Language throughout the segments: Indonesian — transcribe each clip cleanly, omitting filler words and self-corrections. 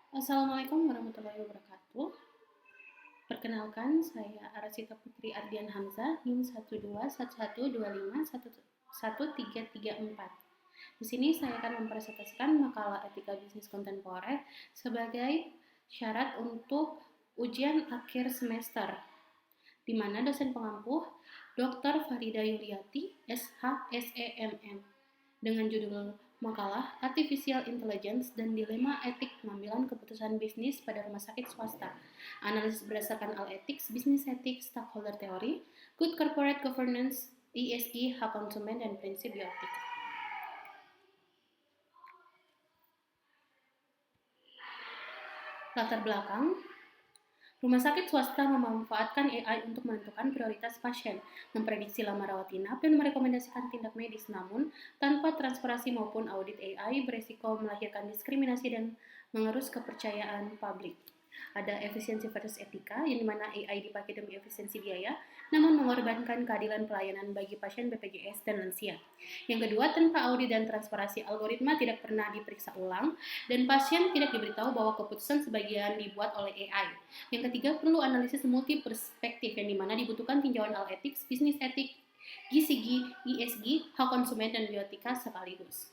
Assalamualaikum warahmatullahi wabarakatuh. Perkenalkan, saya Arasita Putri Ardian Hamzah, NIM 12111251134. Di sini saya akan mempresentasikan makalah etika bisnis kontemporer sebagai syarat untuk ujian akhir semester, di mana dosen pengampu Dr. Farida Yuliati, SHSEMM, dengan judul makalah Artificial Intelligence dan Dilema Etik Pengambilan Keputusan Bisnis pada Rumah Sakit Swasta. Analisis berdasarkan Ethics, Business Ethics, Stakeholder Theory, Good Corporate Governance, ESG, Hak Konsumen, dan Prinsip Bioetik. Latar belakang, rumah sakit swasta memanfaatkan AI untuk menentukan prioritas pasien, memprediksi lama rawat inap, dan merekomendasikan tindak medis. Namun, tanpa transparansi maupun audit AI beresiko melahirkan diskriminasi dan mengerus kepercayaan publik. Ada efisiensi versus etika, yang dimana AI dipakai demi efisiensi biaya, namun mengorbankan keadilan pelayanan bagi pasien BPJS dan lansia. Yang kedua, tanpa audit dan transparansi, algoritma tidak pernah diperiksa ulang, dan pasien tidak diberitahu bahwa keputusan sebagian dibuat oleh AI. Yang ketiga, perlu analisis multi perspektif, yang dimana dibutuhkan tinjauan ethics, bisnis etik, GCG, ESG, hak konsumen, dan bioetika sekaligus.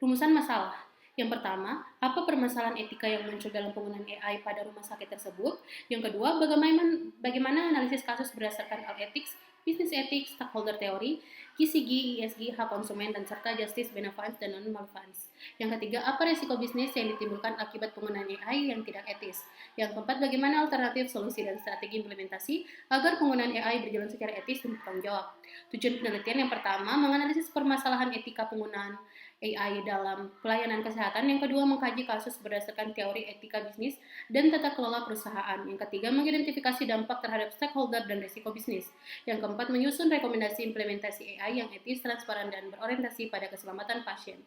Rumusan masalah. Yang pertama, apa permasalahan etika yang muncul dalam penggunaan AI pada rumah sakit tersebut? Yang kedua, bagaimana analisis kasus berdasarkan ethics, business ethics, stakeholder theory, GCG, ESG, hak konsumen, dan serta justice, benevolence, dan non-malevolence. Yang ketiga, apa risiko bisnis yang ditimbulkan akibat penggunaan AI yang tidak etis? Yang keempat, bagaimana alternatif solusi dan strategi implementasi agar penggunaan AI berjalan secara etis dan bertanggung jawab? Tujuan penelitian yang pertama, menganalisis permasalahan etika penggunaan AI dalam pelayanan kesehatan. Yang kedua, mengkaji kasus berdasarkan teori etika bisnis dan tata kelola perusahaan. Yang ketiga, mengidentifikasi dampak terhadap stakeholder dan risiko bisnis. Yang keempat, menyusun rekomendasi implementasi AI yang etis, transparan, dan berorientasi pada keselamatan pasien.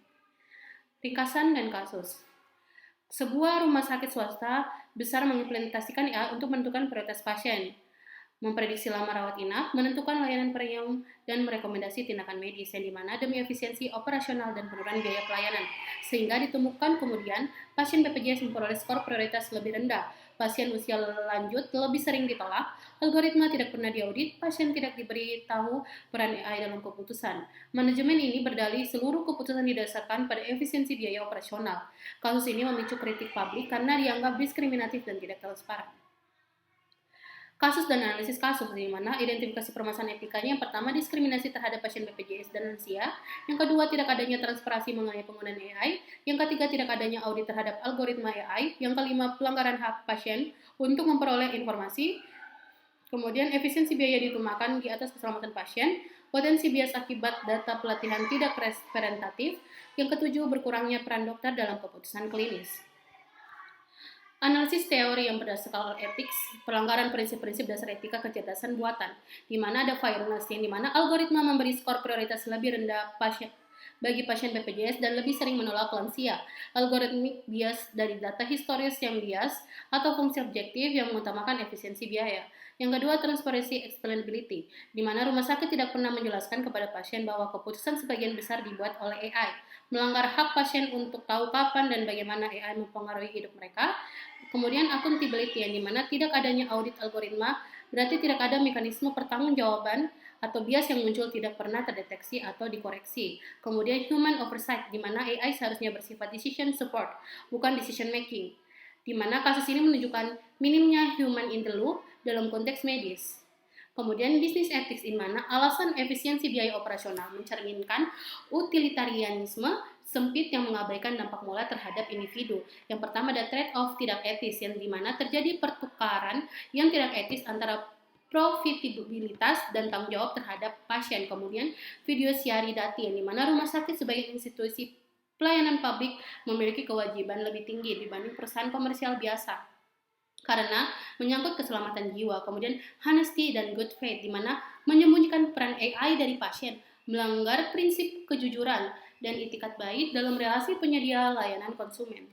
Ringkasan dan kasus. Sebuah rumah sakit swasta besar mengimplementasikan AI untuk menentukan prioritas pasien, memprediksi lama rawat inap, menentukan layanan premium, dan merekomendasi tindakan medis yang dimana demi efisiensi operasional dan penurunan biaya pelayanan, sehingga ditemukan kemudian pasien BPJS memperoleh skor prioritas lebih rendah, pasien usia lanjut lebih sering ditolak, algoritma tidak pernah diaudit, pasien tidak diberi tahu peran AI dalam keputusan. Manajemen ini berdalih seluruh keputusan didasarkan pada efisiensi biaya operasional. Kasus ini memicu kritik publik karena dianggap diskriminatif dan tidak transparan. Kasus dan analisis kasus, di mana identifikasi permasalahan etikanya. Yang pertama, diskriminasi terhadap pasien BPJS dan lansia. Yang kedua, tidak adanya transparansi mengenai penggunaan AI. Yang ketiga, tidak adanya audit terhadap algoritma AI. Yang kelima, pelanggaran hak pasien untuk memperoleh informasi. Kemudian, efisiensi biaya ditumakan di atas keselamatan pasien. Potensi bias akibat data pelatihan tidak representatif. Yang ketujuh, berkurangnya peran dokter dalam keputusan klinis. Analisis teori yang berdasarkan ethics, pelanggaran prinsip-prinsip dasar etika kecerdasan buatan, di mana ada fairness, yang di mana algoritma memberi skor prioritas lebih rendah bagi pasien BPJS dan lebih sering menolak lansia. Algoritmik bias dari data historis yang bias atau fungsi objektif yang mengutamakan efisiensi biaya. Yang kedua, transparency explainability, di mana rumah sakit tidak pernah menjelaskan kepada pasien bahwa keputusan sebagian besar dibuat oleh AI, melanggar hak pasien untuk tahu kapan dan bagaimana AI mempengaruhi hidup mereka. Kemudian accountability, yang dimana tidak adanya audit algoritma, berarti tidak ada mekanisme pertanggungjawaban atau bias yang muncul tidak pernah terdeteksi atau dikoreksi. Kemudian human oversight, di mana AI seharusnya bersifat decision support, bukan decision making. Di mana kasus ini menunjukkan minimnya human in the loop dalam konteks medis. Kemudian business ethics, di mana alasan efisiensi biaya operasional mencerminkan utilitarianisme sempit yang mengabaikan dampak moral terhadap individu. Yang pertama ada trade-off tidak etis, yang dimana terjadi pertukaran yang tidak etis antara profitabilitas dan tanggung jawab terhadap pasien. Kemudian fiduciary duty, yang dimana rumah sakit sebagai institusi pelayanan publik memiliki kewajiban lebih tinggi dibanding perusahaan komersial biasa karena menyangkut keselamatan jiwa. Kemudian honesty dan good faith, di mana menyembunyikan peran AI dari pasien, melanggar prinsip kejujuran dan itikat baik dalam relasi penyedia layanan konsumen.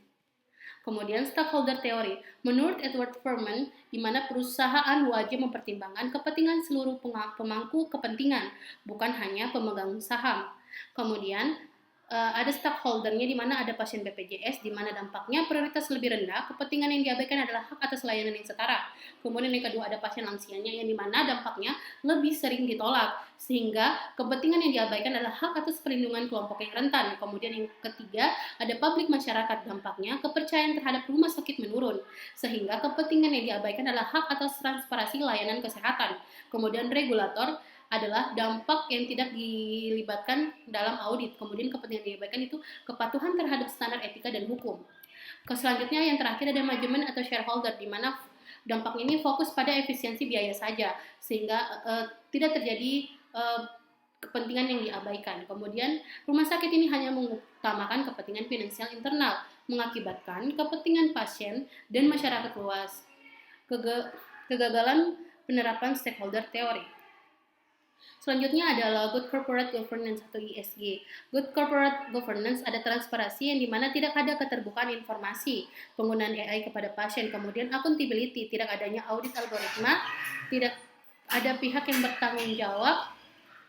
Kemudian stakeholder theory, menurut Edward Furman, di mana perusahaan wajib mempertimbangkan kepentingan seluruh pemangku kepentingan, bukan hanya pemegang saham. Kemudian ada stakeholdernya di mana ada pasien BPJS di mana dampaknya prioritas lebih rendah, kepentingan yang diabaikan adalah hak atas layanan yang setara. Kemudian yang kedua ada pasien lansianya yang di mana dampaknya lebih sering ditolak sehingga kepentingan yang diabaikan adalah hak atas perlindungan kelompok yang rentan. Kemudian yang ketiga ada publik masyarakat, dampaknya kepercayaan terhadap rumah sakit menurun sehingga kepentingan yang diabaikan adalah hak atas transparansi layanan kesehatan. Kemudian regulator adalah dampak yang tidak dilibatkan dalam audit. Kemudian kepentingan yang diabaikan itu kepatuhan terhadap standar etika dan hukum. Selanjutnya yang terakhir ada manajemen atau shareholder di mana dampaknya ini fokus pada efisiensi biaya saja sehingga tidak terjadi kepentingan yang diabaikan. Kemudian rumah sakit ini hanya mengutamakan kepentingan finansial internal, mengakibatkan kepentingan pasien dan masyarakat luas. Kegagalan penerapan stakeholder teori. Selanjutnya adalah Good Corporate Governance atau ESG. Good Corporate Governance ada transparansi yang dimana tidak ada keterbukaan informasi, penggunaan AI kepada pasien, kemudian accountability, tidak adanya audit algoritma, tidak ada pihak yang bertanggung jawab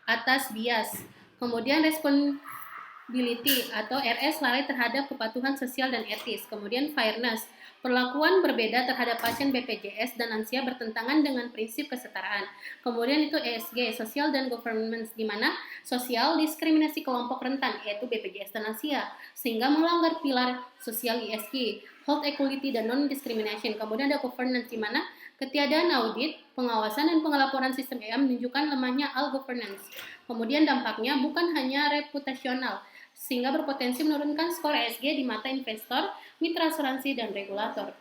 atas bias, kemudian responsibility atau RS lalai terhadap kepatuhan sosial dan etis, kemudian fairness, perlakuan berbeda terhadap pasien BPJS dan lansia bertentangan dengan prinsip kesetaraan. Kemudian itu ESG, Social dan Governance, di mana sosial diskriminasi kelompok rentan, yaitu BPJS dan lansia, sehingga melanggar pilar sosial ESG, Health Equality dan Non-Discrimination. Kemudian ada Governance, di mana ketiadaan audit, pengawasan, dan pengelaporan sistem AI menunjukkan lemahnya governance. Kemudian dampaknya bukan hanya reputasional, sehingga berpotensi menurunkan skor ESG di mata investor, mitra asuransi, dan regulator.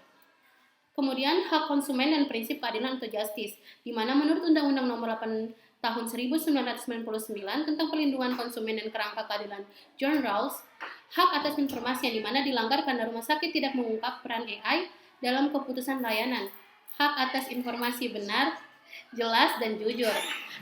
Kemudian hak konsumen dan prinsip keadilan atau justice, di mana menurut Undang-Undang Nomor 8 Tahun 1999 tentang perlindungan konsumen dan kerangka keadilan John Rawls, hak atas informasi yang dimana dilanggar karena rumah sakit tidak mengungkap peran AI dalam keputusan layanan, hak atas informasi benar, jelas, dan jujur.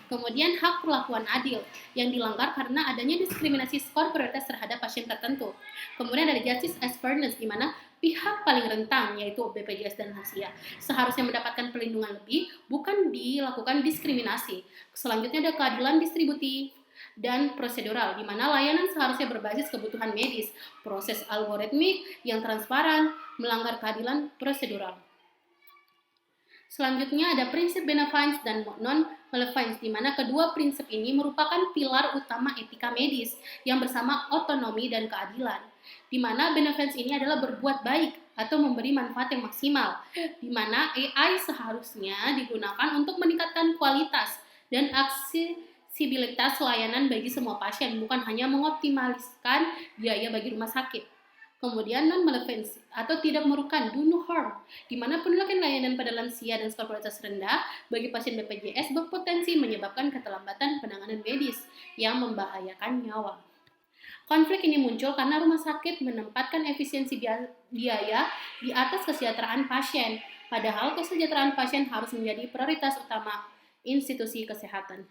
Kemudian hak perlakuan adil yang dilanggar karena adanya diskriminasi skor prioritas terhadap pasien tertentu. Kemudian ada justice as fairness, di mana pihak paling rentan yaitu BPJS dan lansia seharusnya mendapatkan perlindungan lebih, bukan dilakukan diskriminasi. Selanjutnya ada keadilan distributif dan prosedural, di mana layanan seharusnya berbasis kebutuhan medis, proses algoritmik yang transparan, melanggar keadilan prosedural. Selanjutnya ada prinsip benevolence dan non-malevolence, di mana kedua prinsip ini merupakan pilar utama etika medis yang bersama otonomi dan keadilan. Di mana benevolence ini adalah berbuat baik atau memberi manfaat yang maksimal, di mana AI seharusnya digunakan untuk meningkatkan kualitas dan aksesibilitas layanan bagi semua pasien, bukan hanya mengoptimaliskan biaya bagi rumah sakit. Kemudian non-malevolence atau tidak merugikan, do no harm, di mana penolakan layanan pada lansia dan skor kualitas rendah bagi pasien BPJS berpotensi menyebabkan keterlambatan penanganan medis yang membahayakan nyawa. Konflik ini muncul karena rumah sakit menempatkan efisiensi biaya di atas kesejahteraan pasien, padahal kesejahteraan pasien harus menjadi prioritas utama institusi kesehatan.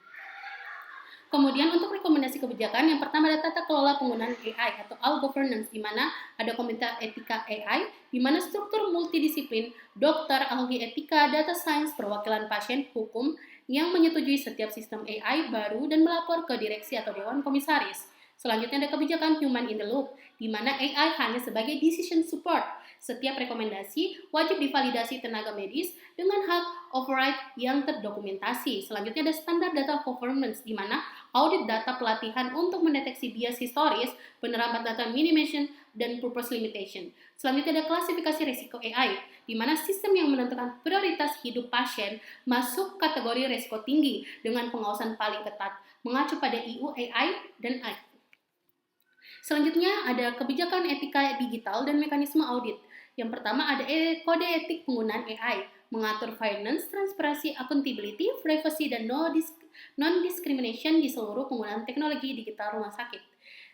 Kemudian untuk rekomendasi kebijakan, yang pertama ada tata kelola penggunaan AI atau governance, di mana ada komite etika AI, di mana struktur multidisiplin, dokter, ahli etika, data science, perwakilan pasien, hukum, yang menyetujui setiap sistem AI baru dan melapor ke direksi atau dewan komisaris. Selanjutnya ada kebijakan human in the loop, di mana AI hanya sebagai decision support. Setiap rekomendasi wajib divalidasi tenaga medis dengan hak override yang terdokumentasi. Selanjutnya ada standar data performance, di mana audit data pelatihan untuk mendeteksi bias historis, penerapan data minimization, dan purpose limitation. Selanjutnya ada klasifikasi risiko AI, di mana sistem yang menentukan prioritas hidup pasien masuk kategori risiko tinggi dengan pengawasan paling ketat, mengacu pada EU AI dan AI. Selanjutnya ada kebijakan etika digital dan mekanisme audit. Yang pertama ada kode etik penggunaan AI, mengatur finance, transparansi, accountability, privacy, dan non-discrimination di seluruh penggunaan teknologi digital rumah sakit.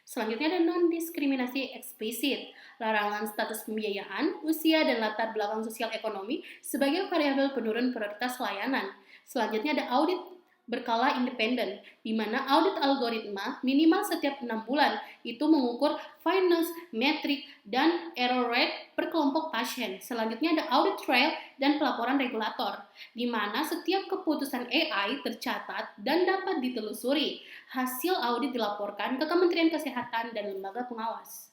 Selanjutnya ada non-diskriminasi eksplisit, larangan status pembiayaan, usia, dan latar belakang sosial ekonomi sebagai variabel penurun prioritas layanan. Selanjutnya ada audit berkala independen, di mana audit algoritma minimal setiap 6 bulan itu mengukur fairness, metrik, dan error rate per kelompok pasien. Selanjutnya ada audit trail dan pelaporan regulator, di mana setiap keputusan AI tercatat dan dapat ditelusuri. Hasil audit dilaporkan ke Kementerian Kesehatan dan lembaga pengawas.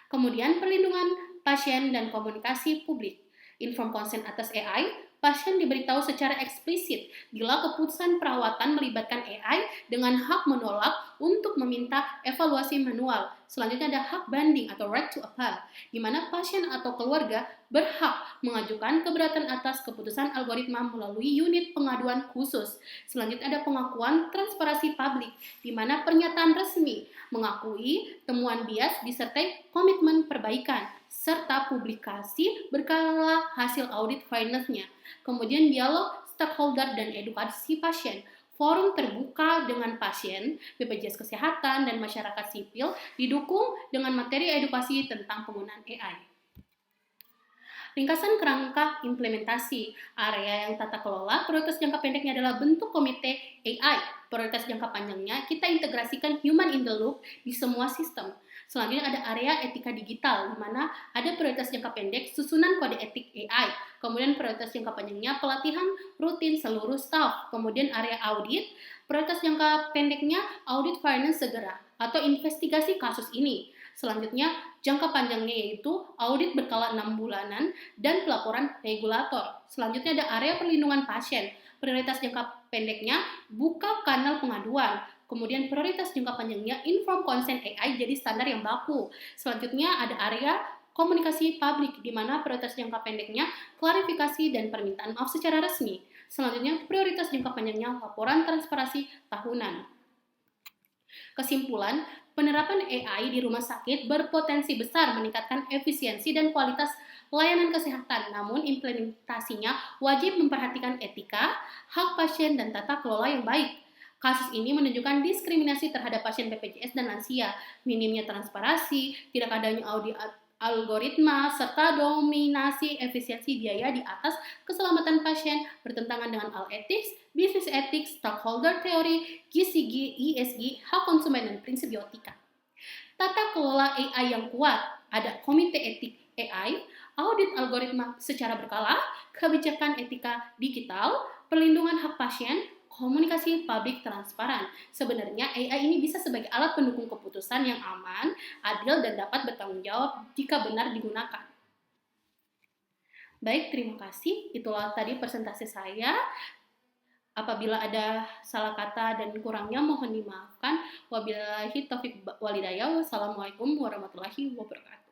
Kemudian perlindungan pasien dan komunikasi publik. Informed consent atas AI, pasien diberitahu secara eksplisit bila keputusan perawatan melibatkan AI dengan hak menolak untuk meminta evaluasi manual. Selanjutnya ada hak banding atau right to appeal, di mana pasien atau keluarga berhak mengajukan keberatan atas keputusan algoritma melalui unit pengaduan khusus. Selanjutnya ada pengakuan transparansi publik, di mana pernyataan resmi mengakui temuan bias disertai komitmen perbaikan, serta publikasi berkala hasil audit fairness-nya. Kemudian dialog stakeholder dan edukasi pasien. Forum terbuka dengan pasien, BPJS Kesehatan, dan masyarakat sipil didukung dengan materi edukasi tentang penggunaan AI. Ringkasan kerangka implementasi. Area yang tata kelola, prioritas jangka pendeknya adalah bentuk komite AI. Prioritas jangka panjangnya, kita integrasikan human in the loop di semua sistem. Selanjutnya ada area etika digital, di mana ada prioritas jangka pendek, susunan kode etik AI. Kemudian prioritas jangka panjangnya, pelatihan rutin seluruh staff. Kemudian area audit, prioritas jangka pendeknya, audit fairness segera atau investigasi kasus ini. Selanjutnya, jangka panjangnya yaitu audit berkala 6 bulanan dan pelaporan regulator. Selanjutnya ada area perlindungan pasien. Prioritas jangka pendeknya, buka kanal pengaduan. Kemudian prioritas jangka panjangnya, informed consent AI jadi standar yang baku. Selanjutnya ada area komunikasi publik, di mana prioritas jangka pendeknya, klarifikasi dan permintaan maaf secara resmi. Selanjutnya prioritas jangka panjangnya, laporan transparansi tahunan. Kesimpulan, penerapan AI di rumah sakit berpotensi besar meningkatkan efisiensi dan kualitas layanan kesehatan, namun implementasinya wajib memperhatikan etika, hak pasien, dan tata kelola yang baik. Kasus ini menunjukkan diskriminasi terhadap pasien BPJS dan lansia, minimnya transparansi, tidak adanya audit algoritma, serta dominasi efisiensi biaya di atas keselamatan pasien, bertentangan dengan ethics, business ethics, stakeholder theory, GCG, ESG, hak konsumen, dan prinsip biotika. Tata kelola AI yang kuat, ada komite etik AI, audit algoritma secara berkala, kebijakan etika digital, perlindungan hak pasien, komunikasi publik transparan. Sebenarnya AI ini bisa sebagai alat pendukung keputusan yang aman, adil, dan dapat bertanggung jawab jika benar digunakan. Baik, terima kasih. Itulah tadi presentasi saya. Apabila ada salah kata dan kurangnya mohon dimaafkan. Wabillahi taufiq walhidayah. Wassalamualaikum warahmatullahi wabarakatuh.